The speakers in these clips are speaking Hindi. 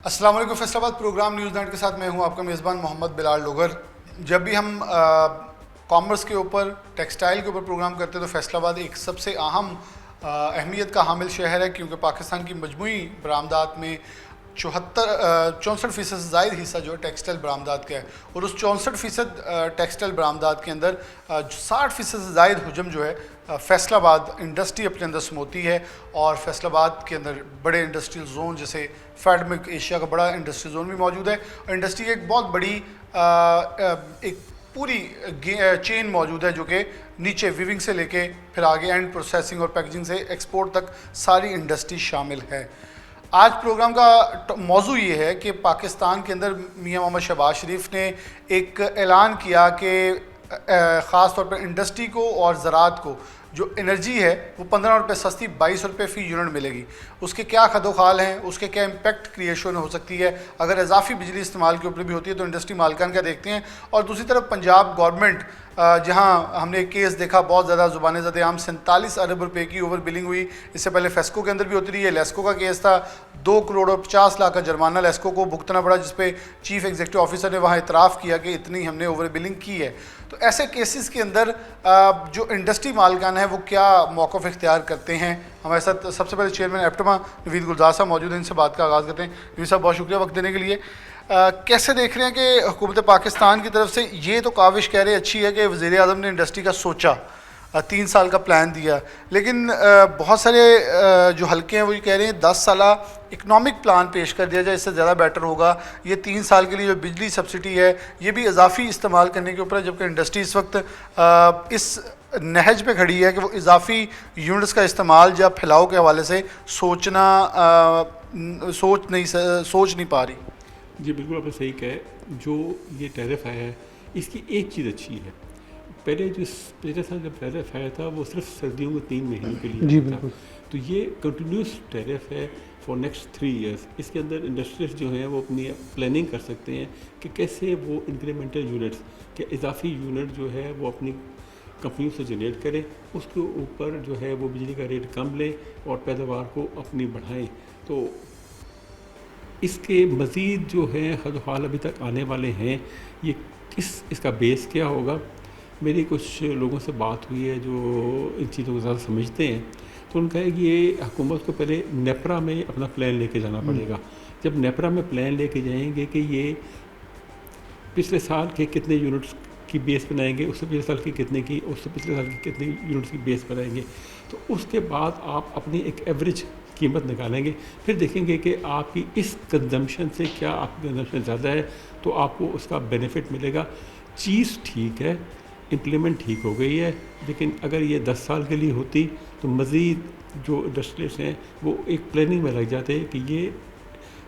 अस्सलाम वालेकुम। फैसलाबाद प्रोग्राम न्यूज़ नाइट के साथ मैं हूं आपका मेज़बान मोहम्मद बिलाल लोगर। जब भी हम कॉमर्स के ऊपर, टेक्सटाइल के ऊपर प्रोग्राम करते हैं तो फैसलाबाद एक सबसे अहम अहमियत का हामिल शहर है, क्योंकि पाकिस्तान की मजमूई बरामदात में 64% से ज़ायद हिस्सा जो है टेक्सटाइल बरामदात का है। और उस 64% टेक्सटाइल बरामदात के अंदर 60% से ज़ायद हजम जो है फैसलाबाद इंडस्ट्री अपने अंदर समोती है। और फैसलाबाद के अंदर बड़े इंडस्ट्रियल जोन जैसे फैडमिक एशिया का बड़ा इंडस्ट्रियल जोन भी मौजूद है, और इंडस्ट्री की एक बहुत बड़ी एक पूरी चेन मौजूद है, जो कि नीचे विविंग से लेके फिर आगे एंड प्रोसेसिंग और पैकेजिंग से एक्सपोर्ट तक सारी इंडस्ट्री शामिल है। आज प्रोग्राम का मौजू ये है कि पाकिस्तान के अंदर मियां मोहम्मद शहबाज शरीफ ने एक ऐलान किया कि ख़ास तौर पर इंडस्ट्री को और ज़राअत को जो एनर्जी है वो 15 रुपये सस्ती 22 रुपये फ़ी यूनिट मिलेगी। उसके क्या खदोखाल हैं, उसके क्या इम्पेक्ट क्रिएशन हो सकती है, अगर इजाफी बिजली इस्तेमाल के ऊपर भी होती है तो इंडस्ट्री मालिकान क्या देखते हैं। और दूसरी तरफ पंजाब गवर्नमेंट, जहां हमने एक केस देखा बहुत ज़्यादा ज़ुबान ज़द-ए-आम 47 अरब रुपए की ओवर बिलिंग हुई। इससे पहले फेस्को के अंदर भी होती रही है। लेस्को का केस था, 2 करोड़ और 50 लाख का जुर्माना लेस्को को भुगतना पड़ा, जिसपे चीफ एग्जीक्यूटिव ऑफिसर ने वहाँ इतराफ़ किया कि इतनी हमने ओवर बिलिंग की है। तो ऐसे केसेस के अंदर जो इंडस्ट्री मालिकान है वो क्या मौक़िफ़ इख्तियार करते हैं। हमारे साथ सबसे पहले चेयरमैन एप्टमा नवीद गुलजार साहब मौजूद हैं, इनसे बात का आगाज़ करते हैं। नवीद साहब, बहुत शुक्रिया वक्त देने के लिए। कैसे देख रहे हैं कि हुकूमत पाकिस्तान की तरफ से ये तो काविश कह रहे अच्छी है कि वज़ीर आज़म ने इंडस्ट्री का सोचा, 3 साल का प्लान दिया, लेकिन बहुत सारे जो हल्के हैं वो ये कह रहे हैं 10 साला इकनॉमिक प्लान पेश कर दिया जाए, इससे ज़्यादा बेटर होगा। ये 3 साल के लिए जो बिजली सब्सिडी है ये भी इजाफी इस्तेमाल करने के ऊपर है, जबकि इंडस्ट्री इस वक्त इस नहज पे खड़ी है कि वो इजाफी यूनिट्स का इस्तेमाल या फैलाव के हवाले से सोच नहीं पा रही। जी बिल्कुल, आपने सही कहा। जो ये टैरिफ आया है इसकी एक चीज़ अच्छी है, पहले जो पिछले साल जब टैरिफ आया था वो सिर्फ सर्दियों के 3 महीनों के लिए जी था, बिल्कुल। तो ये कंटिन्यूस टैरिफ है फॉर नेक्स्ट 3 इयर्स। इसके अंदर इंडस्ट्रीज जो हैं वो अपनी प्लानिंग कर सकते हैं कि कैसे वो इंक्रीमेंटल यूनिट्स के इजाफी यूनिट जो है वो अपनी कंपनियों से जनरेट करें, उसके ऊपर जो है वो बिजली का रेट कम लें और पैदावार को अपनी बढ़ाएं। तो इसके मज़ीद जो है खदोखाल अभी तक आने वाले हैं। ये इसका बेस क्या होगा। मेरी कुछ लोगों से बात हुई है जो इन चीज़ों को ज़्यादा समझते हैं, तो उनका है कि ये हुकूमत को पहले नेपरा में अपना प्लान लेके जाना पड़ेगा। जब नेपरा में प्लान लेके जाएंगे कि ये पिछले साल के कितने यूनिट्स की बेस बनाएंगे, उससे पिछले साल की कितने की, उससे पिछले साल की कितने यूनिट्स की बेस बनाएंगे, तो उसके बाद आप अपनी एक एवरेज कीमत निकालेंगे। फिर देखेंगे कि आपकी इस कंजम्पशन से क्या आपकी कंजम्पशन ज़्यादा है तो आपको उसका बेनिफिट मिलेगा। चीज़ ठीक है, इम्प्लीमेंट ठीक हो गई है, लेकिन अगर ये 10 साल के लिए होती तो मज़ीद जो इंडस्ट्रीज हैं वो एक प्लानिंग में लग जाते हैं कि ये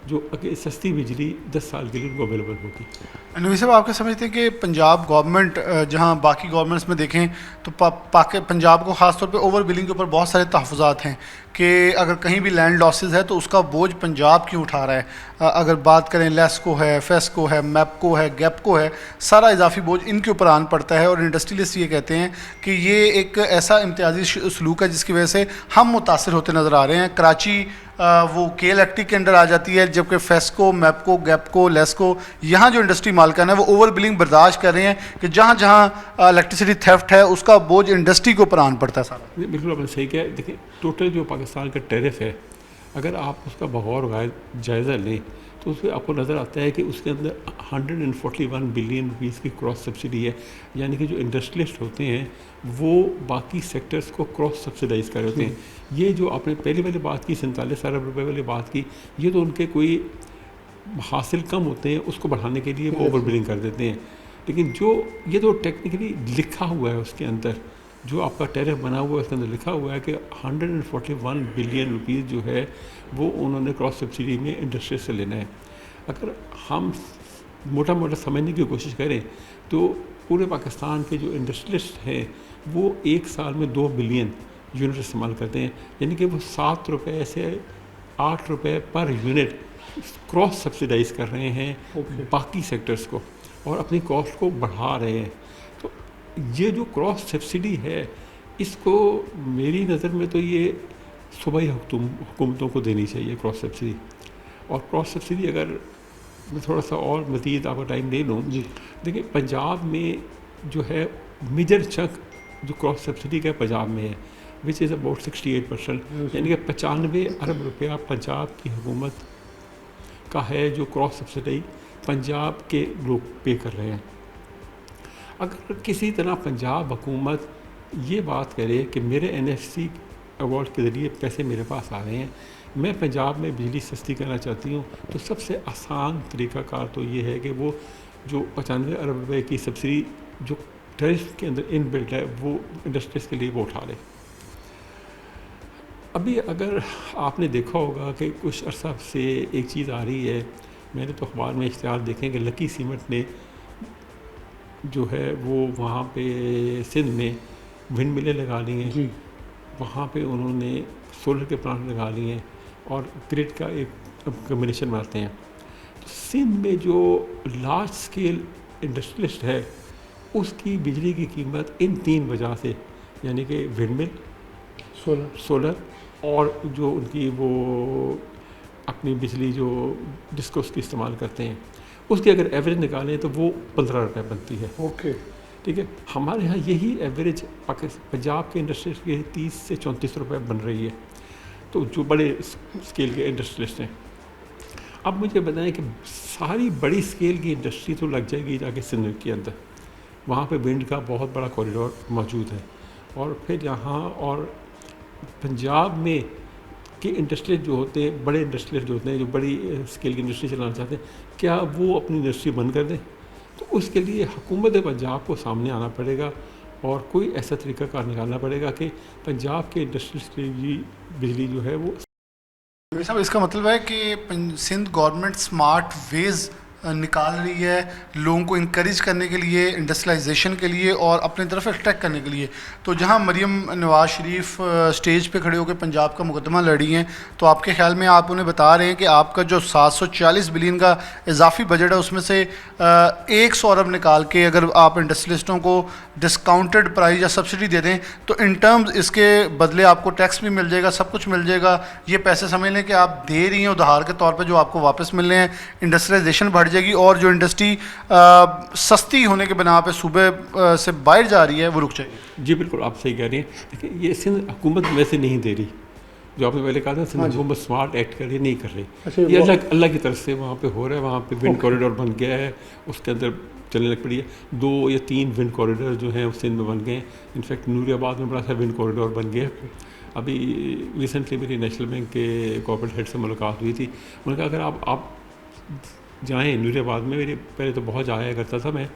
जो सस्ती बिजली 10 साल के लिए उनको अवेलेबल होगी। नवी साहब, आपके समझते हैं कि पंजाब गवर्नमेंट, जहां बाकी गवर्नमेंट्स में देखें तो पंजाब को ख़ास तौर पे ओवर बिलिंग के ऊपर बहुत सारे तहफ़्फ़ुज़ात हैं कि अगर कहीं भी लैंड लॉसेस है तो उसका बोझ पंजाब क्यों उठा रहा है। अगर बात करें लेस्को है, फेस्को है, मैपको है, गैपको है, सारा इजाफी बोझ इनके ऊपर आन पड़ता है। और इंडस्ट्रियलिस्ट ये कहते हैं कि ये एक ऐसा इम्तियाजी सलूक है जिसकी वजह से हम मुतासर होते नज़र आ रहे हैं। कराची वो केल एक्टी के अंडर आ जाती है, जबकि फेस्को, मैपको, गैपको, लेस्को, यहाँ जो इंडस्ट्री मालिकान है वो ओवर बिलिंग बर्दाश्त कर रहे हैं कि जहाँ जहाँ इलेक्ट्रिसिटी थेफ्ट है उसका बोझ इंडस्ट्री के ऊपर आन पड़ता है सारा। बिल्कुल आपने सही किया। देखिए, टोटल जो पाकिस्तान का टैरिफ है, अगर आप उसका बगौर जायज़ा लें तो उसमें आपको नज़र आता है कि उसके अंदर 141 बिलियन रुपीज़ की क्रॉस सब्सिडी है। यानी कि जो इंडस्ट्रियलिस्ट होते हैं वो बाकी सेक्टर्स को क्रॉस सब्सिडाइज़ कर रहे होते हैं। ये जो आपने पहली वाली बात की 47 अरब रुपए वाली बात की, ये तो उनके कोई हासिल कम होते हैं, उसको बढ़ाने के लिए वो ओवर बिलिंग कर देते हैं। लेकिन जो ये तो टेक्निकली लिखा हुआ है उसके अंदर, जो आपका टैरिफ बना हुआ है उसके अंदर लिखा हुआ है कि 141 बिलियन रुपीज़ जो है वो उन्होंने क्रॉस सब्सिडी में इंडस्ट्री से लेना है। अगर हम मोटा मोटा समझने की कोशिश करें तो पूरे पाकिस्तान के जो इंडस्ट्रियलिस्ट हैं वो एक साल में 2 बिलियन यूनिट इस्तेमाल करते हैं। यानी कि वो 7 रुपये से 8 रुपये पर यूनिट क्रॉस सब्सिडाइज़ कर रहे हैं बाकी सेक्टर्स को और अपनी कॉस्ट को बढ़ा रहे हैं। तो ये जो क्रॉस सब्सिडी है इसको मेरी नज़र में तो ये सूबाई हुकूमतों को देनी चाहिए क्रॉस सब्सिडी। और क्रॉस सब्सिडी अगर मैं थोड़ा सा और मज़ीद आपका टाइम ले लूँ, देखिए पंजाब में जो है मेजर चंक जो क्रॉस सब्सिडी का पंजाब में है, विच इज़ अबाउट 68%, यानी कि 95 अरब रुपया पंजाब की हुकूमत का है जो क्रॉस सब्सिडी पंजाब के लोग पे कर रहे हैं। अगर किसी तरह पंजाब हुकूमत ये बात करे कि मेरे NFC अवार्ड के ज़रिए पैसे मेरे पास आ रहे हैं, मैं पंजाब में बिजली सस्ती करना चाहती हूँ, तो सबसे आसान तरीक़ाकार तो ये है कि वो जो 95 अरब रुपए की सब्सिडी जो टैरिफ के अंदर इनबिल्ट है वो इंडस्ट्रीज़ के लिए वो उठा ले। अभी अगर आपने देखा होगा कि कुछ अर्सा से एक चीज़ आ रही है, मैंने तो अखबार में इश्तिहार देखें कि लकी सीमेंट ने जो है वो वहाँ पे सिंध में विंड मिलें लगा ली हैं, वहाँ पे उन्होंने सोलर के प्लांट लगा लिए हैं और ग्रिड का एक कम्बिनेशन बनाते हैं। तो सिंध में जो लार्ज स्केल इंडस्ट्रियलिस्ट है उसकी बिजली की कीमत इन 3 वजह से, यानी कि विंड मिल, सोलर और जो उनकी वो अपनी बिजली जो जिसको उसकी इस्तेमाल करते हैं, उसकी अगर एवरेज निकालें तो वो 15 रुपये बनती है। ओके, ठीक है, हमारे यहाँ यही एवरेज पंजाब के इंडस्ट्री के 30 से 34 रुपये बन रही है, तो जो बड़े स्केल के इंडस्ट्रियलिस्ट हैं। अब मुझे बताएं कि सारी बड़ी स्केल की इंडस्ट्री तो लग जाएगी जाके सिंध के अंदर, वहाँ पे विंड का बहुत बड़ा कॉरिडोर मौजूद है, और फिर यहाँ और पंजाब में के इंडस्ट्रियल जो होते हैं, बड़े इंडस्ट्रियल जो होते हैं, जो बड़ी स्केल की इंडस्ट्री चलाना चाहते हैं, क्या वो अपनी इंडस्ट्री बंद कर दें? तो उसके लिए हुकूमत पंजाब को सामने आना पड़ेगा और कोई ऐसा तरीक़ाकार निकालना पड़ेगा कि पंजाब के इंडस्ट्रीज की बिजली जो है वो। साहब, इसका मतलब है कि सिंध गवर्नमेंट स्मार्ट वेज निकाल रही है लोगों को इनकरेज करने के लिए, इंडस्ट्रियलाइजेशन के लिए और अपनी तरफ अट्रैक्ट करने के लिए। तो जहां मरियम नवाज शरीफ स्टेज पे खड़े होकर पंजाब का मुकदमा लड़ी हैं, तो आपके ख्याल में आप उन्हें बता रहे हैं कि आपका जो 740 बिलियन का इजाफी बजट है उसमें से 100 अरब निकाल के अगर आप इंडस्ट्रियलिस्टों को डिस्काउंटेड प्राइस या सब्सिडी दे दें तो इन टर्म्स इसके बदले आपको टैक्स भी मिल जाएगा, सब कुछ मिल जाएगा। ये पैसे समझ लें कि आप दे रही हैं उधार के तौर पे जो आपको वापस मिल रहे हैं, इंडस्ट्रियलाइजेशन बढ़ जाएगी और जो इंडस्ट्री सस्ती होने के बिना पे सूबे से बाहर जा रही है वो रुक जाएगी। जी बिल्कुल, आप सही कह रही हैं। देखिए, ये सिंध हुकूमत वैसे नहीं दे रही, जो आपने पहले कहा था सिंध हुकूमत स्मार्ट एक्ट कर रही नहीं कर रही। ये अल्लाह की तरफ से वहाँ पे हो रहा है, वहाँ पे विंड कॉरिडोर बन गया है, उसके अंदर चलने लग पड़ी है। 2 या 3 विंड कॉरिडोर जो हैं सिंध में बन गए हैं। इनफैक्ट नूरियाबाद में बड़ा सा विंड कॉरिडोर बन गया। अभी रिसेंटली मेरी नेशनल बैंक के कॉर्पोरेट हेड से मुलाकात हुई थी, उन्होंने कहा अगर आप जाएँ नूरियाबाद में, मेरे पहले तो बहुत जाया करता था मैं,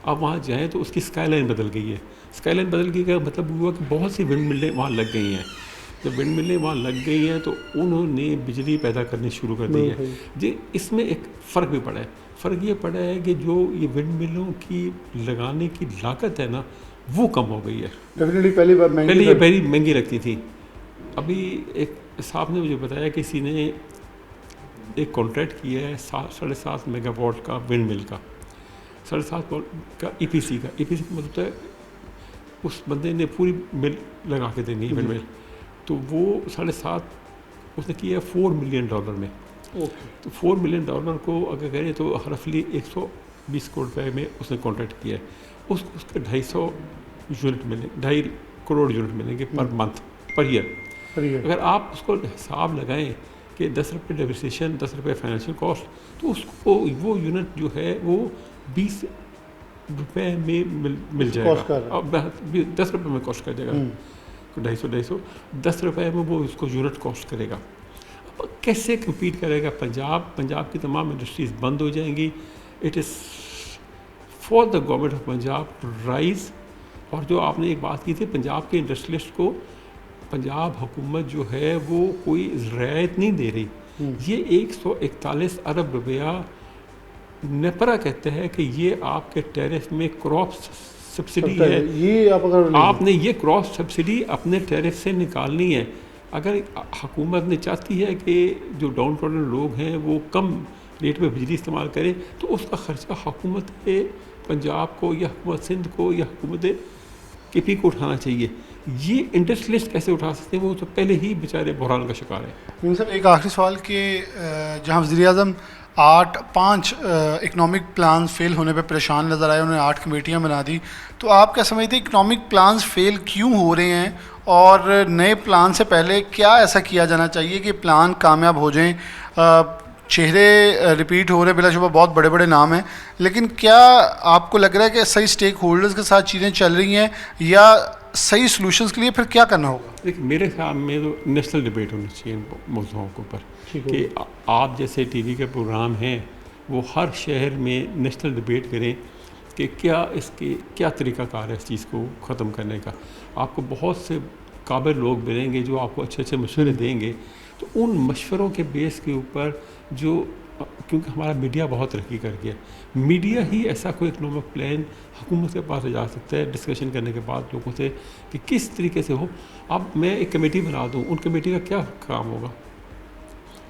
आप वहाँ जाएँ तो उसकी स्काईलाइन बदल गई है। स्काईलाइन बदल गई का मतलब हुआ कि बहुत सी विंड मिलें वहाँ लग गई हैं। जब विंड मिलें वहाँ लग गई हैं तो उन्होंने बिजली पैदा करनी शुरू कर दी है। जी, इसमें एक फ़र्क भी पड़ा है। फ़र्क ये पड़ा है कि जो ये विंड मिलों की लगाने की लागत है ना, वो कम हो गई है। डेफिनेटली पहले ये पहली महंगी लगती थी। अभी एक साहब ने मुझे बताया कि किसी ने एक कॉन्ट्रैक्ट किया है 7.5 मेगावाट का विंड मिल का, 7.5 का EPC का मतलब है उस बंदे ने पूरी मिल लगा के देनी है विंड मिल, तो वो 7.5 उसने किया है $4 मिलियन में। तो $4 मिलियन को अगर करें तो रफली 120 करोड़ रुपए में उसने कॉन्ट्रैक्ट किया है। उसके 250 यूनिट मिलेंगे, 2.5 करोड़ यूनिट मिलेंगे पर मंथ, पर ईयर। अगर आप उसको हिसाब लगाएं कि 10 रुपये डेप्रिसिएशन, 10 रुपये फाइनेंशियल कॉस्ट, तो उसको वो यूनिट जो है वो 20 रुपये में मिल जाएगा। अब 10 रुपये में कॉस्ट कर देगा, 250 10 रुपये में वो उसको यूनिट कॉस्ट करेगा। अब कैसे कम्पीट करेगा पंजाब की तमाम इंडस्ट्रीज़ बंद हो जाएंगी। It is for the government of Punjab to rise. और जो आपने एक बात की थी, पंजाब के इंडस्ट्रियलिस्ट को पंजाब हुकूमत जो है वो कोई रियायत नहीं दे रही। ये 141 अरब रुपया नेपरा कहते हैं कि ये आपके टैरिफ में क्रॉप सब्सिडी है। ये आपने ये क्रॉप सब्सिडी अपने टैरिफ से निकालनी है। अगर हुकूमत ने चाहती है कि जो डाउन टाउन लोग हैं वो कम रेट में बिजली इस्तेमाल करें, तो उसका ख़र्चा हुकूमत पंजाब को या हुकूमत सिंध को या हुकूमत KP को उठाना चाहिए। ये इंटरेस्ट लिस्ट कैसे उठा सकते हैं? वो तो पहले ही बेचारे बहरान का शिकार है। मीन साहब एक आखिरी सवाल कि जहाँ वज़ीर आज़म 5 इकनॉमिक प्लान फेल होने पे परेशान नज़र आए, उन्होंने 8 कमेटियाँ बना दी, तो आप क्या समझते हैं इकनॉमिक प्लान फेल क्यों हो रहे हैं और नए प्लान से पहले क्या ऐसा किया जाना चाहिए कि प्लान कामयाब हो जाएं? चेहरे रिपीट हो रहे बिलाशुबा, बहुत बड़े बड़े नाम हैं, लेकिन क्या आपको लग रहा है कि सही स्टेक होल्डर्स के साथ चीज़ें चल रही हैं या सही सॉल्यूशंस के लिए फिर क्या करना होगा? देखिए मेरे ख्याल में तो नेशनल डिबेट होनी चाहिए इन मौज़ूओं के ऊपर कि आप जैसे टीवी के प्रोग्राम हैं वो हर शहर में नेशनल डिबेट करें कि क्या इसके क्या तरीक़ाकार है इस चीज़ को ख़त्म करने का। आपको बहुत से काबिल लोग मिलेंगे जो आपको अच्छे अच्छे मशवरे देंगे, तो उन मशवरों के बेस के ऊपर जो क्योंकि हमारा मीडिया बहुत तरक्की कर गया, मीडिया ही ऐसा कोई इकनॉमिक प्लान हुकूमत के पास ले जा सकता है डिस्कशन करने के बाद लोगों से कि किस तरीके से हो। अब मैं एक कमेटी बना दूँ, उन कमेटी का क्या काम होगा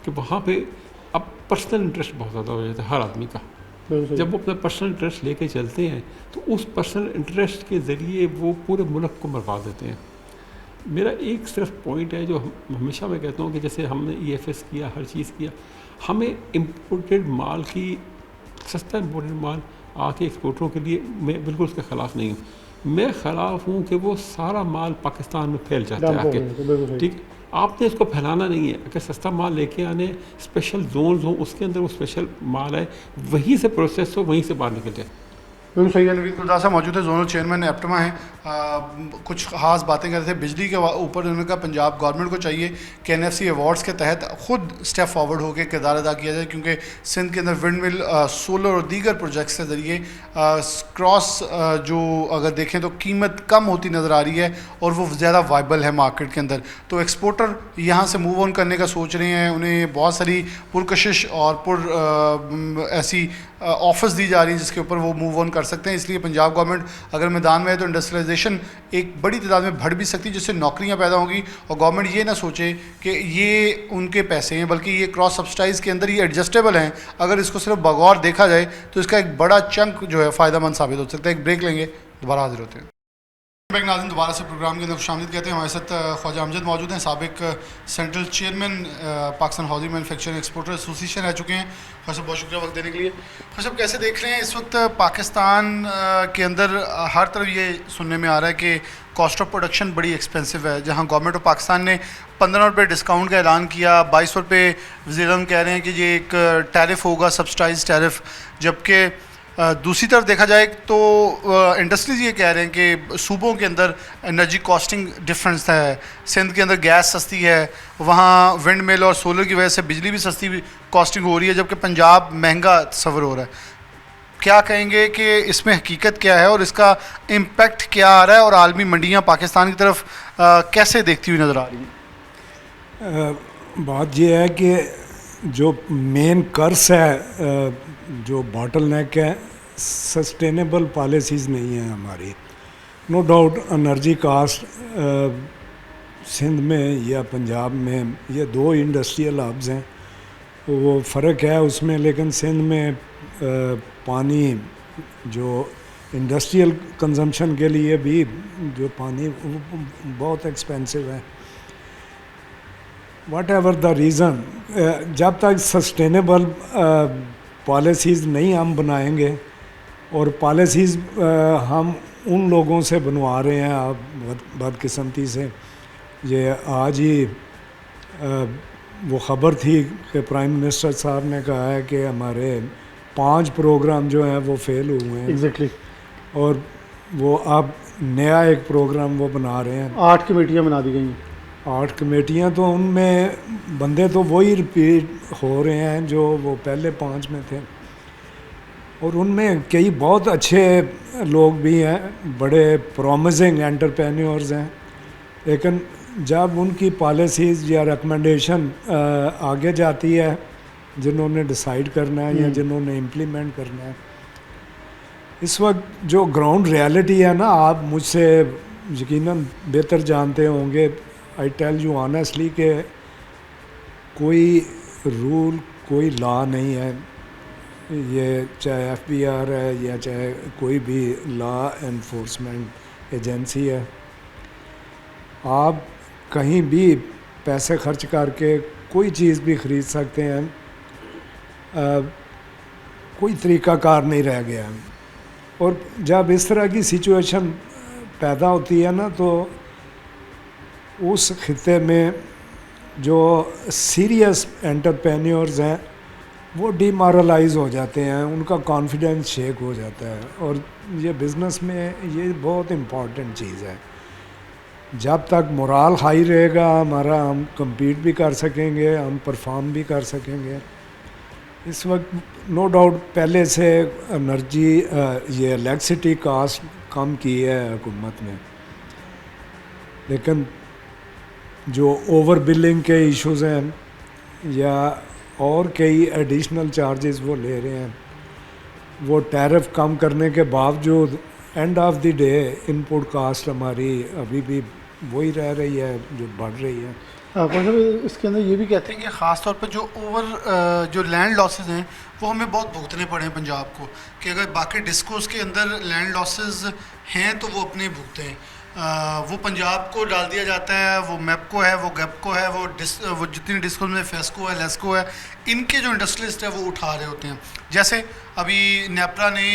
कि वहाँ पे अब पर्सनल इंटरेस्ट बहुत ज़्यादा हो जाता है हर आदमी का। जब वो अपना पर्सनल इंटरेस्ट लेके चलते हैं तो उस पर्सनल इंटरेस्ट के ज़रिए वो पूरे मुल्क को मरवा देते हैं। मेरा एक सिर्फ पॉइंट है जो हमेशा मैं कहता हूँ कि जैसे हमने EFS किया, हर चीज़ किया, हमें इम्पोर्टेड माल की सस्ता इम्पोर्टेड माल आके एक्सपोर्टरों के लिए मैं बिल्कुल उसके ख़िलाफ़ नहीं हूँ। मैं ख़िलाफ़ हूँ कि वो सारा माल पाकिस्तान में फैल जाता है आके, ठीक। आपने इसको फैलाना नहीं है। अगर सस्ता माल लेके आने, स्पेशल जोन्स हों, उसके अंदर वो स्पेशल माल है, वहीं से प्रोसेस हो, वहीं से बाहर निकल जाए। बिल्कुल सही है। नवीद गुलजार साहब मौजूद है, जोनल चेयरमैन एप्टमा हैं। कुछ खास बातें कर रहे थे बिजली के ऊपर। उन्होंने कहा पंजाब गवर्नमेंट को चाहिए कि NFC अवार्ड्स के तहत ख़ुद स्टेप फॉरवर्ड होकर किरदार अदा किया जाए, क्योंकि सिंध के अंदर विंड मिल, सोलर और दीगर प्रोजेक्ट्स के ज़रिए क्रॉस जो अगर देखें तो कीमत कम होती नज़र आ रही है और वो ज़्यादा वाइबल है मार्केट के अंदर। तो एक्सपोर्टर यहाँ से मूव ऑन करने का सोच रहे हैं, उन्हें बहुत सारी पुरकशिश और ऐसी ऑफर्स दी जा रही हैं जिसके ऊपर वो मूव ऑन कर सकते हैं। इसलिए पंजाब गवर्नमेंट अगर मैदान में है तो इंडस्ट्रियलाइजेशन एक बड़ी तादाद में बढ़ भी सकती है, जिससे नौकरियां पैदा होंगी और गवर्नमेंट ये ना सोचे कि ये उनके पैसे हैं, बल्कि ये क्रॉस सब्सिडाइज के अंदर ये एडजस्टेबल हैं। अगर इसको सिर्फ बगौर देखा जाए तो इसका एक बड़ा चंक जो है फ़ायदेमंद साबित हो सकता है। एक ब्रेक लेंगे, दोबारा हाजिर होते हैं। बैक नाज़रीन, दोबारा से प्रोग्राम के अंदर खुशामदीद कहते हैं। हमारे साथ ख्वाजा अमजद मौजूद हैं, साबिक central chairman Pakistan housing manufacturing exporter association रह चुके हैं। ख्वाजा साहब बहुत शुक्रिया वक्त देने के लिए। ख्वाजा साहब कैसे देख रहे हैं इस वक्त पाकिस्तान के अंदर हर तरफ ये सुनने में आ रहा है कि कॉस्ट ऑफ प्रोडक्शन बड़ी एक्सपेंसिव है, जहाँ गवर्नमेंट ऑफ पाकिस्तान ने 15 रुपये डिस्काउंट का ऐलान किया, 22 रुपये वज़ीर आज़म कह रहे हैं कि ये एक टैरिफ होगा, सब्सिडाइज टैरिफ। जबकि दूसरी तरफ देखा जाए तो इंडस्ट्रीज ये कह रहे हैं कि सूबों के अंदर एनर्जी कॉस्टिंग डिफरेंस है। सिंध के अंदर गैस सस्ती है, वहाँ विंड मिल और सोलर की वजह से बिजली भी सस्ती कॉस्टिंग हो रही है, जबकि पंजाब महंगा सफ़र हो रहा है। क्या कहेंगे कि इसमें हकीकत क्या है और इसका इम्पेक्ट क्या आ रहा है, और आलमी मंडियाँ पाकिस्तान की तरफ कैसे देखती हुई नज़र आ रही हैं? बात यह है कि जो मेन कर्स है, जो बॉटल नेक है, सस्टेनेबल पॉलिसीज़ नहीं है हमारी। No doubt energy cost Sindh में या पंजाब में ये 2 इंडस्ट्रियल हब्स हैं, वो फ़र्क है उसमें। लेकिन सिंध में पानी जो इंडस्ट्रियल कंजम्पशन के लिए भी जो पानी बहुत एक्सपेंसिव है। वट एवर द रीज़न, जब तक सस्टेनेबल पॉलिसीज़ नहीं हम बनाएंगे, और पॉलिसीज़ हम उन लोगों से बनवा रहे हैं आप बदकिस्मती से। ये आज ही वो ख़बर थी कि प्राइम मिनिस्टर साहब ने कहा है कि हमारे 5 प्रोग्राम जो हैं वो फेल हुए हैं। एग्जैक्टली। और वो अब नया एक प्रोग्राम वो बना रहे हैं। 8 कमेटियाँ बना दी गई हैं। 8 कमेटियाँ, तो उनमें बंदे तो वही रिपीट हो रहे हैं जो वो पहले 5 में थे, और उनमें कई बहुत अच्छे लोग भी हैं, बड़े प्रॉमिसिंग एंटरप्रेन्योर्स हैं। लेकिन जब उनकी पॉलिसीज़ या रिकमेंडेशन आगे जाती है, जिन्होंने डिसाइड करना है या जिन्होंने इम्प्लीमेंट करना है, इस वक्त जो ग्राउंड रियलिटी है ना, आप मुझसे यकीनन बेहतर जानते होंगे। आई टेल यू ऑनेस्टली कि कोई रूल, कोई लॉ नहीं है, ये चाहे FBR है या चाहे कोई भी लॉ एनफोर्समेंट एजेंसी है, आप कहीं भी पैसे खर्च करके कोई चीज़ भी ख़रीद सकते हैं, कोई तरीक़ाकार नहीं रह गया। और जब इस तरह की सिचुएशन पैदा होती है ना, तो उस खित्ते में जो सीरियस एंटरप्रेन्योर्स हैं वो डिमोरलाइज हो जाते हैं, उनका कॉन्फिडेंस शेक हो जाता है। और ये बिज़नेस में ये बहुत इम्पॉर्टेंट चीज़ है। जब तक मोराल हाई रहेगा हमारा, हम compete भी कर सकेंगे, हम परफॉर्म भी कर सकेंगे। इस वक्त नो डाउट पहले से एनर्जी ये इलेक्ट्रिसिटी कास्ट कम की है हुकूमत ने, लेकिन जो ओवर बिलिंग के इश्यूज़ हैं या और कई एडिशनल चार्जेस वो ले रहे हैं, वो टैरिफ कम करने के बावजूद end of the day input cost हमारी अभी भी वही रह रही है जो बढ़ रही है। कौन साहब इसके अंदर ये भी कहते हैं कि ख़ास तौर पर जो लैंड लॉसेस हैं वो हमें बहुत भुगतने पड़े हैं पंजाब को, कि अगर बाकी डिस्कोस के अंदर लैंड लॉसेस हैं तो वो अपने भुगते हैं, वो पंजाब को डाल दिया जाता है, वो मैपको है, वो गैपको है, वो जितनी डिस्को में फेस्को है, लेस्को है, इनके जो इंडस्ट्रियलिस्ट है वो उठा रहे होते हैं। जैसे अभी नेपरा ने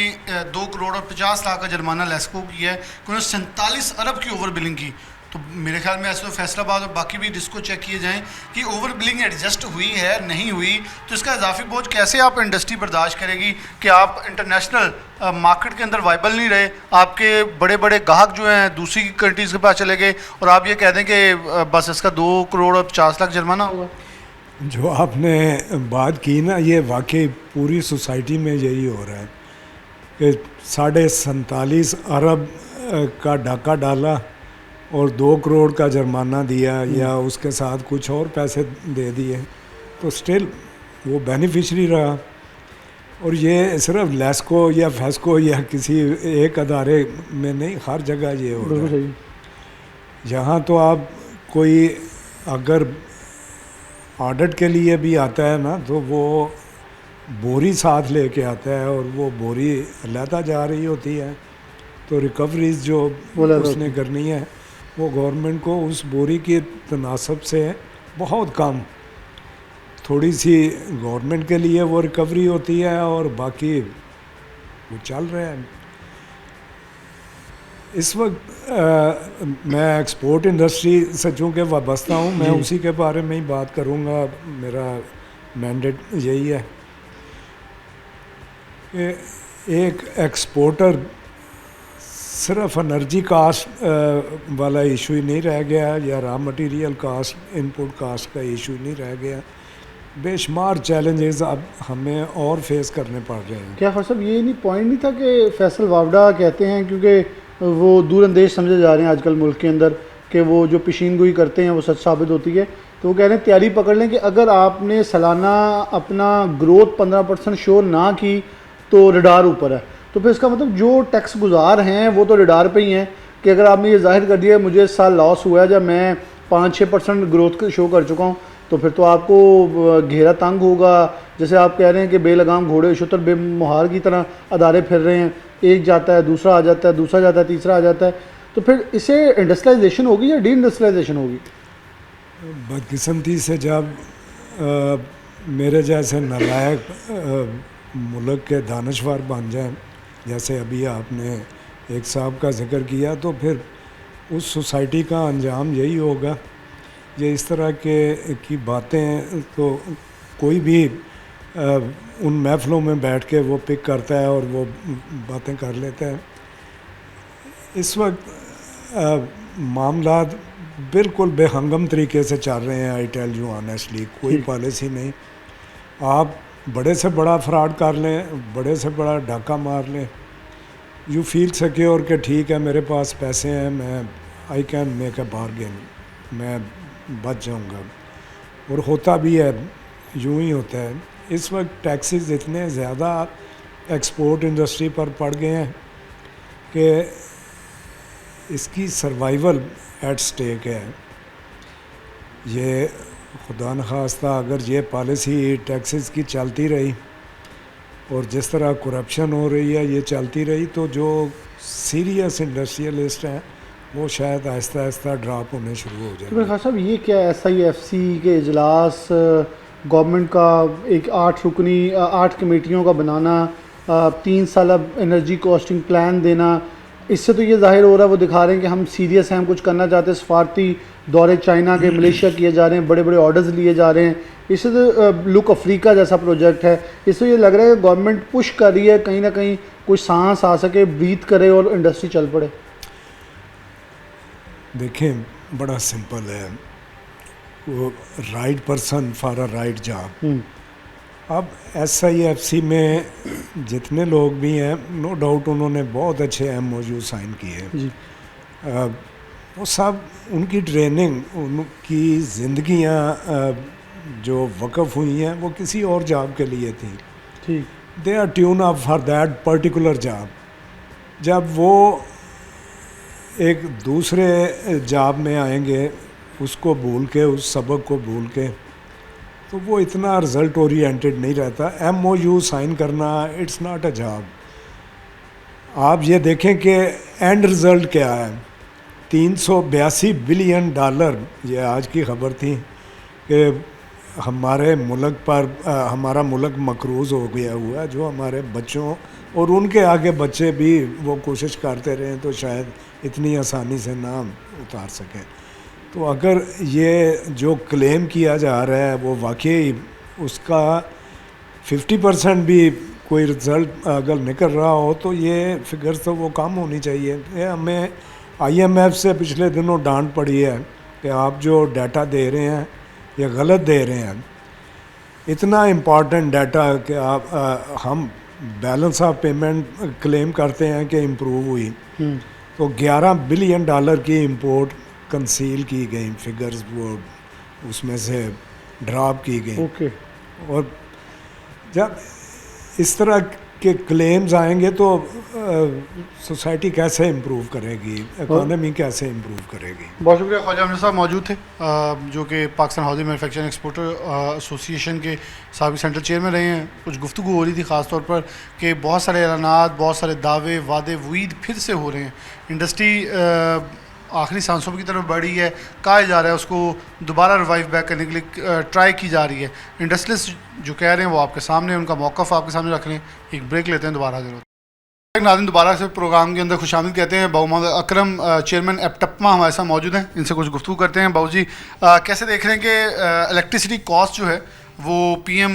2 करोड़ और 50 लाख का जुर्माना लेस्को किया है कि उन्होंने 47 अरब की ओवर बिलिंग की। तो मेरे ख्याल में ऐसे तो फैसलाबाद और बाकी भी डिस्को चेक किए जाएं कि ओवर बिलिंग एडजस्ट हुई है नहीं हुई, तो इसका इजाफी बोझ कैसे आप इंडस्ट्री बर्दाश्त करेगी कि आप इंटरनेशनल मार्केट के अंदर वाइबल नहीं रहे, आपके बड़े बड़े ग्राहक जो हैं दूसरी कंट्रीज़ के पास चले गए और आप ये कह दें कि बस इसका 2 करोड़ और 50 लाख जुर्माना होगा। जो आपने बात की ना, ये वाकई पूरी सोसाइटी में यही हो रहा है कि 47.5 अरब का डाका डाला और 2 करोड़ का जुर्माना दिया या उसके साथ कुछ और पैसे दे दिए, तो स्टिल वो बेनिफिशरी रहा। और ये सिर्फ लेस्को या फेस्को या किसी एक अदारे में नहीं, हर जगह ये हो रहा है। यहाँ तो आप कोई अगर ऑडिट के लिए भी आता है ना, तो वो बोरी साथ लेके आता है और वो बोरी अलहदा जा रही होती है, तो रिकवरीज जो उसने करनी है वो गवर्नमेंट को उस बोरी की तनासब से बहुत कम, थोड़ी सी गवर्नमेंट के लिए वो रिकवरी होती है और बाकी वो चल रहे हैं। इस वक्त मैं एक्सपोर्ट इंडस्ट्री से चूँकि वाबस्ता हूँ, मैं उसी के बारे में ही बात करूँगा। मेरा मैंडेट यही है कि एक एक्सपोर्टर सिर्फ एनर्जी कास्ट वाला इशू ही नहीं रह गया या raw material cost, input cost का इशू नहीं रह गया, बेशुमार चैलेंजेस अब हमें और फेस करने पड़ रहे हैं। क्या साहब ये नहीं पॉइंट नहीं था कि फैसल वावडा कहते हैं, क्योंकि वो दूरअंदेश समझे जा रहे हैं आजकल मुल्क के अंदर कि वो जो पेशीन गोई करते हैं वो सच साबित होती है, तो वो कह रहे हैं तैयारी पकड़ लें कि अगर आपने सालाना अपना ग्रोथ 15% शो ना की तो रडार ऊपर है। तो फिर इसका मतलब जो टैक्स गुजार हैं वो तो रडार पे ही हैं कि अगर आपने ये जाहिर कर दिया मुझे इस साल लॉस हुआ है जब मैं 5-6% ग्रोथ शो कर चुका हूँ, तो फिर तो आपको घेरा तंग होगा। जैसे आप कह रहे हैं कि बेलगाम घोड़े शुतर बेमुहार की तरह अदारे फिर रहे हैं, एक जाता है दूसरा आ जाता है, दूसरा जाता है तीसरा आ जाता है, तो फिर इसे इंडस्ट्रियलाइजेशन होगी या डी इंडस्ट्रियलाइजेशन होगी? बदकिस्मती से जब मेरे जैसे नालायक मुल्क के दानश्वर बन जाएं, जैसे अभी आपने एक साहब का जिक्र किया, तो फिर उस सोसाइटी का अंजाम यही होगा। ये इस तरह की बातें तो कोई भी उन महफिलों में बैठ के वो पिक करता है और वो बातें कर लेता है। इस वक्त मामला बिल्कुल बेहंगम तरीके से चल रहे हैं। आई टेल यू ऑनेस्टली, कोई पॉलिसी नहीं। आप बड़े से बड़ा फ्रॉड कर लें, बड़े से बड़ा डाका मार लें, यू फील सिक्योर कि ठीक है मेरे पास पैसे हैं, मैं I can make a bargain, मैं बच जाऊंगा। और होता भी है, यूं ही होता है। इस वक्त टैक्सेस इतने ज़्यादा एक्सपोर्ट इंडस्ट्री पर पड़ गए हैं कि इसकी सर्वाइवल एट स्टेक है। ये खुदा न खास्ता अगर ये पॉलिसी टैक्सेस की चलती रही और जिस तरह करप्शन हो रही है ये चलती रही, तो जो सीरियस इंडस्ट्रियलिस्ट हैं वो शायद आहिस्ता आहिस्ता ड्रॉप होने शुरू हो तो मेरे जाएंगे। ख्याल साहब ये क्या SIFC के इजलास गवर्नमेंट का एक 8 रुकनी 8 कमेटियों का बनाना 3 साल एनर्जी कॉस्टिंग प्लान देना, इससे तो ये जाहिर हो रहा है वो दिखा रहे हैं कि हम सीरियस हैं, हम कुछ करना चाहते हैं। सफारती दौरे चाइना के मलेशिया किए जा रहे हैं, बड़े बड़े ऑर्डर्स लिए जा रहे हैं। इससे तो लुक अफ्रीका जैसा प्रोजेक्ट है, इससे ये लग रहा है कि गवर्नमेंट पुश कर रही है कहीं ना कहीं कोई सांस आ सके, ब्रीथ करे और इंडस्ट्री चल पड़े। देखें, बड़ा सिंपल है, वो right person for a right job. अब SIFC में जितने लोग भी हैं, नो डाउट उन्होंने बहुत अच्छे MOU साइन किए। जी वो सब उनकी ट्रेनिंग, उनकी ज़िंदगियाँ जो वक़फ़ हुई हैं वो किसी और जॉब के लिए थी। ठीक। They are tune up for that particular job. जब वो एक दूसरे जॉब में आएंगे, उसको भूल के, उस सबक को भूल के, तो वो इतना रिज़ल्ट ओरिएंटेड नहीं रहता। MOU साइन करना, इट्स नॉट अ जॉब। आप ये देखें कि एंड रिज़ल्ट क्या है। 382 बिलियन डॉलर, ये आज की ख़बर थी कि हमारे मुल्क पर हमारा मुल्क मकरूज़ हो गया हुआ है। जो हमारे बच्चों और उनके आगे बच्चे भी वो कोशिश करते रहे तो शायद इतनी आसानी से ना उतार सकें। तो अगर ये जो क्लेम किया जा रहा है वो वाकई उसका 50% भी कोई रिज़ल्ट अगर निकल रहा हो तो ये फिगर्स तो वो कम होनी चाहिए। ये हमें IMF से पिछले दिनों डांट पड़ी है कि आप जो डाटा दे रहे हैं ये गलत दे रहे हैं। इतना इम्पॉर्टेंट डाटा कि आप हम बैलेंस ऑफ पेमेंट क्लेम करते हैं कि इम्प्रूव हुई, तो 11 बिलियन डॉलर की इंपोर्ट कंसील की गई, फिगर्स वो उसमें से ड्रॉप की गई। ओके। और जब इस तरह के क्लेम्स आएंगे तो सोसाइटी कैसे इम्प्रूव करेगी, इकोनॉमी कैसे इम्प्रूव करेगी। बहुत शुक्रिया। ख्वाजा अमजद साहब मौजूद थे, जो कि Pakistan housing manufacturing exporter association के साबिक सेंट्रल चेयरमैन रहे हैं। कुछ गुफ्तगू हो रही थी ख़ास तौर पर कि बहुत सारे ऐलानात, बहुत सारे दावे वादे वईद फिर से हो रहे हैं। इंडस्ट्री आखिरी सांसों की तरफ बढ़ी है, कहा जा रहा है उसको दोबारा रिवाइव बैक करने के लिए ट्राई की जा रही है। इंडस्ट्रियलिस्ट जो कह रहे हैं वो आपके सामने, उनका मौक़िफ़ आपके सामने रख रहे हैं। एक ब्रेक लेते हैं, दोबारा जरूर नाज़रीन दोबारा से प्रोग्राम के अंदर खुशामदीद कहते हैं। बाबू मोहम्मद अकरम चेयरमैन एप्टप्मा हमारे साथ मौजूद हैं, इनसे कुछ गुफ्तगू करते हैं। बाबू जी कैसे देख रहे हैं कि इलेक्ट्रिसिटी कॉस्ट जो है वो PM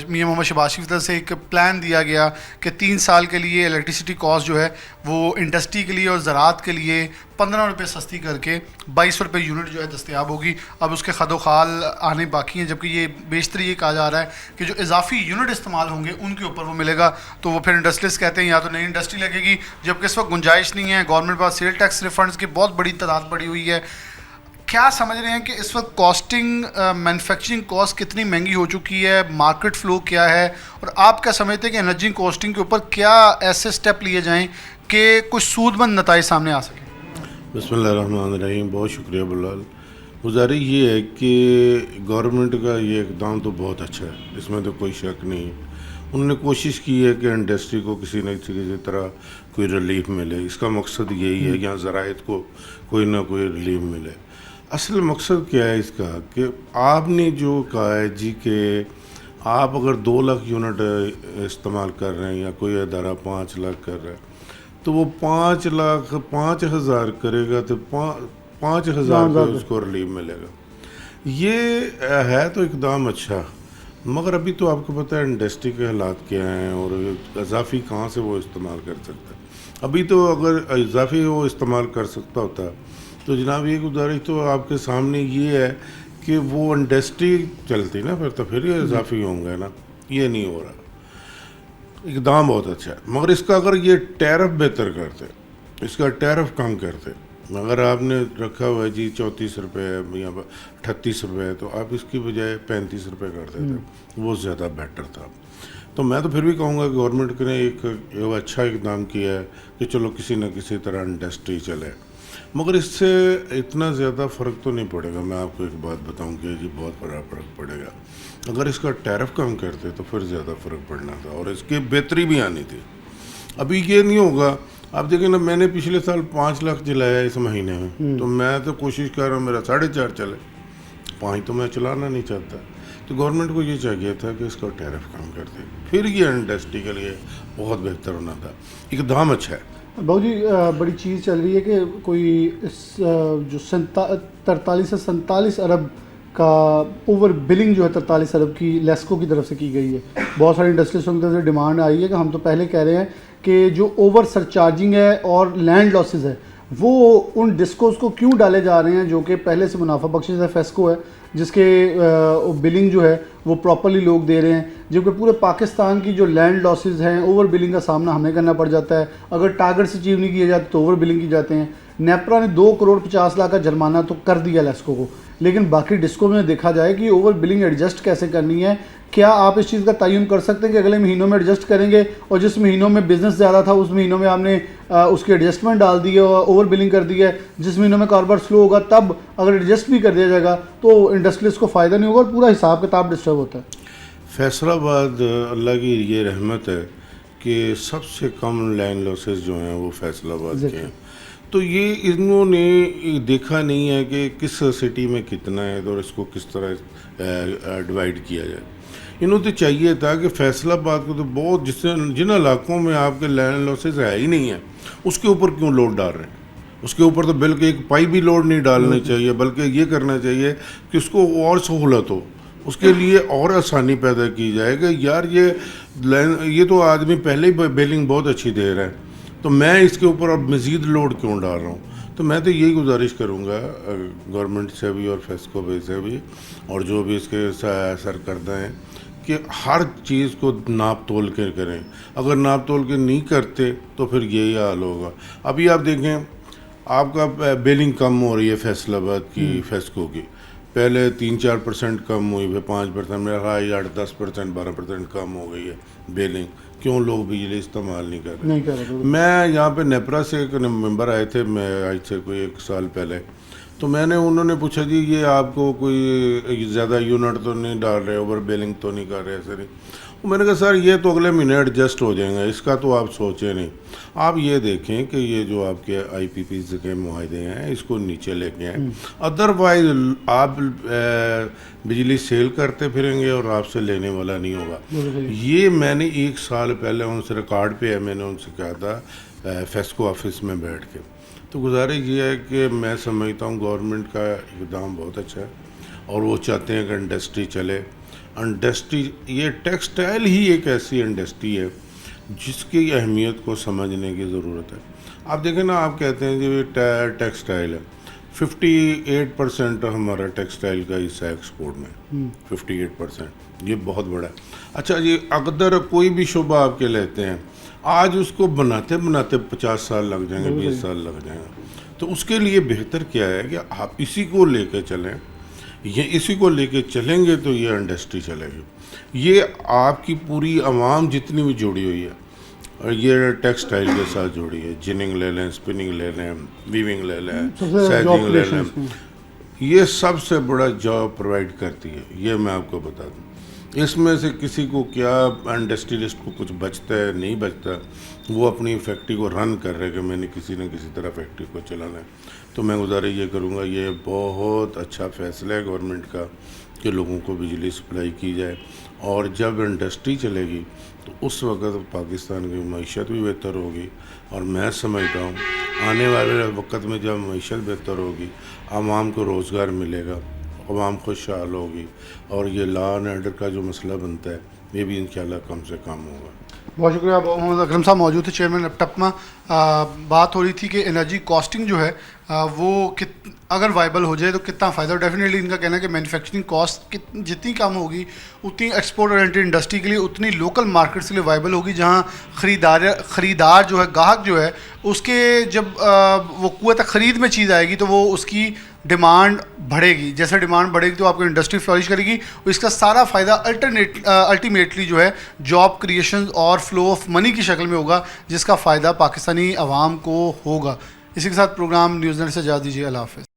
मियां मोहम्मद शहबाज शरीफ की तरफ से एक प्लान दिया गया कि 3 साल के लिए इलेक्ट्रिसिटी कॉस्ट जो है वो इंडस्ट्री के लिए और ज़राअत के लिए 15 रुपये सस्ती करके 2200 रुपये यूनिट जो है दस्तयाब होगी। अब उसके खदोखाल आने बाकी हैं, जबकि ये बेशतर ये कहा जा रहा है कि जो इजाफी यूनिट इस्तेमाल होंगे उनके ऊपर वो मिलेगा। तो वो फिर इंडस्ट्रियलिस्ट कहते हैं या तो नई इंडस्ट्री लगेगी, जबकि इस वक्त गुंजाइश नहीं है। गवर्नमेंट के पास सेल टैक्स रिफंड्स की बहुत बड़ी तादाद पड़ी हुई है। क्या समझ रहे हैं कि इस वक्त कॉस्टिंग मैन्युफैक्चरिंग कॉस्ट कितनी महंगी हो चुकी है, मार्केट फ्लो क्या है, और आप क्या समझते हैं कि एनर्जी कॉस्टिंग के ऊपर क्या ऐसे स्टेप लिए जाएं कि कुछ सूदमंद नताइज सामने आ सकें? बिस्मिल्लाहिर्रहमानिर्रहीम। बहुत शुक्रिया बिलाल। गुजारिश ये है कि गवर्नमेंट का ये इक़दाम तो बहुत अच्छा है, इसमें तो कोई शक नहीं है। उन्होंने कोशिश की है कि इंडस्ट्री को किसी न किसी तरह कोई रिलीफ मिले। इसका मकसद यही है, यहाँ ज़राइत को कोई ना कोई रिलीफ मिले। असल मकसद क्या है इसका कि आपने जो कहा है जी कि आप अगर 2 लाख यूनिट इस्तेमाल कर रहे हैं या कोई अदारा 5 लाख कर रहा है, तो वो 5 लाख 5,000 करेगा तो 5,000 रुपये उसको रिलीफ मिलेगा। ये है तो इकदाम अच्छा, मगर अभी तो आपको पता है इंडस्ट्री के हालात क्या हैं और इजाफी कहाँ से वो इस्तेमाल कर सकता है। अभी तो अगर इजाफी वो इस्तेमाल कर सकता होता तो जनाब ये गुजारिश तो आपके सामने ये है कि वो इंडस्ट्री चलती ना, फिर ये इजाफी होंगे ना। ये नहीं हो रहा। इकदाम बहुत अच्छा है, मगर इसका अगर ये टैरिफ बेहतर करते, इसका टैरिफ कम करते, अगर आपने रखा हुआ है जी 34 रुपये या 38 रुपये, तो आप इसकी बजाय 35 रुपये कर देते, वो ज़्यादा बेटर था। तो मैं तो फिर भी कहूँगा कि गवर्नमेंट ने एक अच्छा इकदाम किया है कि चलो किसी न किसी तरह इंडस्ट्री चले, मगर इससे इतना ज़्यादा फ़र्क तो नहीं पड़ेगा। मैं आपको एक बात बताऊं कि जी बहुत बड़ा फ़र्क पड़ेगा। अगर इसका टैरिफ कम करते तो फिर ज़्यादा फ़र्क पड़ना था और इसकी बेहतरी भी आनी थी। अभी ये नहीं होगा आप देखें ना, मैंने पिछले साल 5 लाख जलाया इस महीने में, तो मैं तो कोशिश कर रहा हूँ मेरा 4.5 चले, 5 तो मैं चलाना नहीं चाहता। तो गवर्नमेंट को ये चाहिए था कि इसका टैरिफ कम कर दे, फिर ये इंडस्ट्री के लिए बहुत बेहतर होना था। एकदम अच्छा है। बाबू जी, बड़ी चीज़ चल रही है कि कोई इस जो 43 से 47 अरब का ओवर बिलिंग जो है 43 अरब की लेस्को की तरफ से की गई है। बहुत सारी इंडस्ट्रीज़ों की तरफ से डिमांड आई है कि हम तो पहले कह रहे हैं कि जो ओवर सरचार्जिंग है और लैंड लॉसेस है वो उन डिस्कोस को क्यों डाले जा रहे हैं जो कि पहले से मुनाफा बख्श है, फेस्को है जिसके बिलिंग जो है वो प्रॉपरली लोग दे रहे हैं, जबकि पूरे पाकिस्तान की जो लैंड लॉसेस हैं ओवर बिलिंग का सामना हमें करना पड़ जाता है। अगर टारगेट्स अचीव नहीं किए जाते तो ओवर बिलिंग की जाते हैं। नेपरा ने 2 करोड़ 50 लाख का जुर्माना तो कर दिया लेस्को को, लेकिन बाकी डिस्को में देखा जाए कि ओवर बिलिंग एडजस्ट कैसे करनी है। क्या आप इस चीज़ का तयन कर सकते हैं कि अगले महीनों में एडजस्ट करेंगे और जिस महीनों में बिजनेस ज़्यादा था उस महीनों में आपने उसकी एडजस्टमेंट डाल दी है और ओवर बिलिंग कर दी है, जिस महीनों में कारोबार स्लो होगा तब अगर एडजस्ट भी कर दिया जाएगा तो इंडस्ट्रीज को फ़ायदा नहीं होगा और पूरा हिसाब किताब डिस्टर्ब होता है। फैसलाबाद अल्लाह की ये रहमत है कि सबसे कम लैंड लॉसेस जो हैं वो फैसलाबाद के हैं। तो ये इन्होंने देखा नहीं है कि किस सिटी में कितना है और इसको किस तरह डिवाइड किया जाए। इन्हों तो चाहिए था कि फैसलाबाद को तो बहुत जिन इलाकों में आपके लैंड लॉसेस है ही नहीं है उसके ऊपर क्यों लोड डाल रहे हैं। उसके ऊपर तो बिल्कुल एक पाई भी लोड नहीं डालनी चाहिए, बल्कि ये करना चाहिए कि उसको और सहूलत हो, उसके लिए और आसानी पैदा की जाए कि यार ये तो आदमी पहले ही बिलिंग बहुत अच्छी दे रहा है, तो मैं इसके ऊपर अब मज़ीद लोड क्यों डाल रहा हूँ। तो मैं तो यही गुजारिश करूँगा गवर्नमेंट से भी और फेस्को से भी और जो भी इसके सरकर्दा हैं कि हर चीज़ को नाप तोल के करें। अगर नाप तोल के नहीं करते तो फिर यही हाल होगा। अभी आप देखें आपका बिलिंग कम हो रही है फैसलाबाद की फेस्को की, पहले 3-4% कम हुई, फिर 5%, मेरा ख्याल 8-10% 12% कम हो गई है बिलिंग। क्यों लोग बिजली इस्तेमाल नहीं कर रहे। मैं यहाँ पे नेपरा से एक मेंबर आए थे, मैं आज से कोई 1 साल पहले, तो उन्होंने पूछा जी ये आपको कोई ज़्यादा यूनिट तो नहीं डाल रहे, ओवर बिलिंग तो नहीं कर रहे ऐसे नहीं। मैंने कहा सर ये तो अगले महीने एडजस्ट हो जाएगा, इसका तो आप सोचें नहीं। आप ये देखें कि ये जो आपके IPPs के मुआहदे हैं इसको नीचे लेके आएँ, अदरवाइज आप बिजली सेल करते फिरेंगे और आपसे लेने वाला नहीं होगा। ये मैंने 1 साल पहले उनसे रिकॉर्ड पे है, मैंने उनसे कहा था फेस्को ऑफिस में बैठ के। तो गुजारिश ये है कि मैं समझता हूँ गवर्नमेंट का इक़दाम बहुत अच्छा है और वो चाहते हैं कि इंडस्ट्री चले। इंडस्ट्री, ये टेक्सटाइल ही एक ऐसी इंडस्ट्री है जिसकी अहमियत को समझने की ज़रूरत है। आप देखें ना, आप कहते हैं जी टेक्सटाइल है, 58% हमारा टेक्सटाइल का हिस्सा है एक्सपोर्ट में, 58%, ये बहुत बड़ा है। अच्छा ये अगर कोई भी शुबा आपके लेते हैं, आज उसको बनाते बनाते 50 साल लग जाएंगे, 20 साल लग जाएंगे। तो उसके लिए बेहतर क्या है कि आप इसी को लेके चलें, ये इसी को लेके चलेंगे तो ये इंडस्ट्री चलेगी। ये आपकी पूरी आवाम जितनी भी जुड़ी हुई है और ये टेक्सटाइल के साथ जुड़ी है, जिनिंग ले लें, स्पिनिंग ले लें, वीविंग ले लें, सैजिंग ले लें, ये सबसे बड़ा जॉब प्रोवाइड करती है। ये मैं आपको बता दूँ, इसमें से किसी को क्या इंडस्ट्रियलिस्ट को कुछ बचता है नहीं बचता, वो अपनी फैक्ट्री को रन कर रहे हैं कि मैंने किसी न किसी तरह फैक्ट्री को चलाना है। तो मैं गुजारिश ये करूँगा, ये बहुत अच्छा फैसला है गवर्नमेंट का कि लोगों को बिजली सप्लाई की जाए, और जब इंडस्ट्री चलेगी तो उस वक्त पाकिस्तान की मईशत भी बेहतर होगी। और मैं समझता हूँ आने वाले वक्त में जब मईशत बेहतर होगी, आवाम को रोज़गार मिलेगा, आवाम खुशहाल होगी, और ये लॉ एंड ऑर्डर का जो मसला बनता है ये भी इंशाल्लाह कम से कम होगा। बहुत शुक्रिया। मोहम्मद अकरम साहब मौजूद थे, चेयरमैन अपटपमा। बात हो रही थी कि एनर्जी कॉस्टिंग जो है वो अगर वाइबल हो जाए तो कितना फ़ायदा। डेफिनेटली इनका कहना है कि मैन्युफैक्चरिंग कॉस्ट जितनी कम होगी उतनी एक्सपोर्ट ओरिएंटेड इंडस्ट्री के लिए, उतनी लोकल मार्केट्स के लिए वाइबल होगी, जहां ख़रीदार जो है, ग्राहक जो है, उसके जब वो कुव्वत ख़रीद में चीज़ आएगी तो वो उसकी डिमांड बढ़ेगी। जैसे डिमांड बढ़ेगी तो आपकी इंडस्ट्री फ्लरिश करेगी और इसका सारा फ़ायदा अल्टीमेटली जो है जॉब क्रिएशन और फ्लो ऑफ मनी की शक्ल में होगा, जिसका फ़ायदा पाकिस्तानी आवाम को होगा। इसी के साथ प्रोग्राम न्यूज़ लैंड से इजाज़त दीजिए। अल्लाह हाफ़िज़।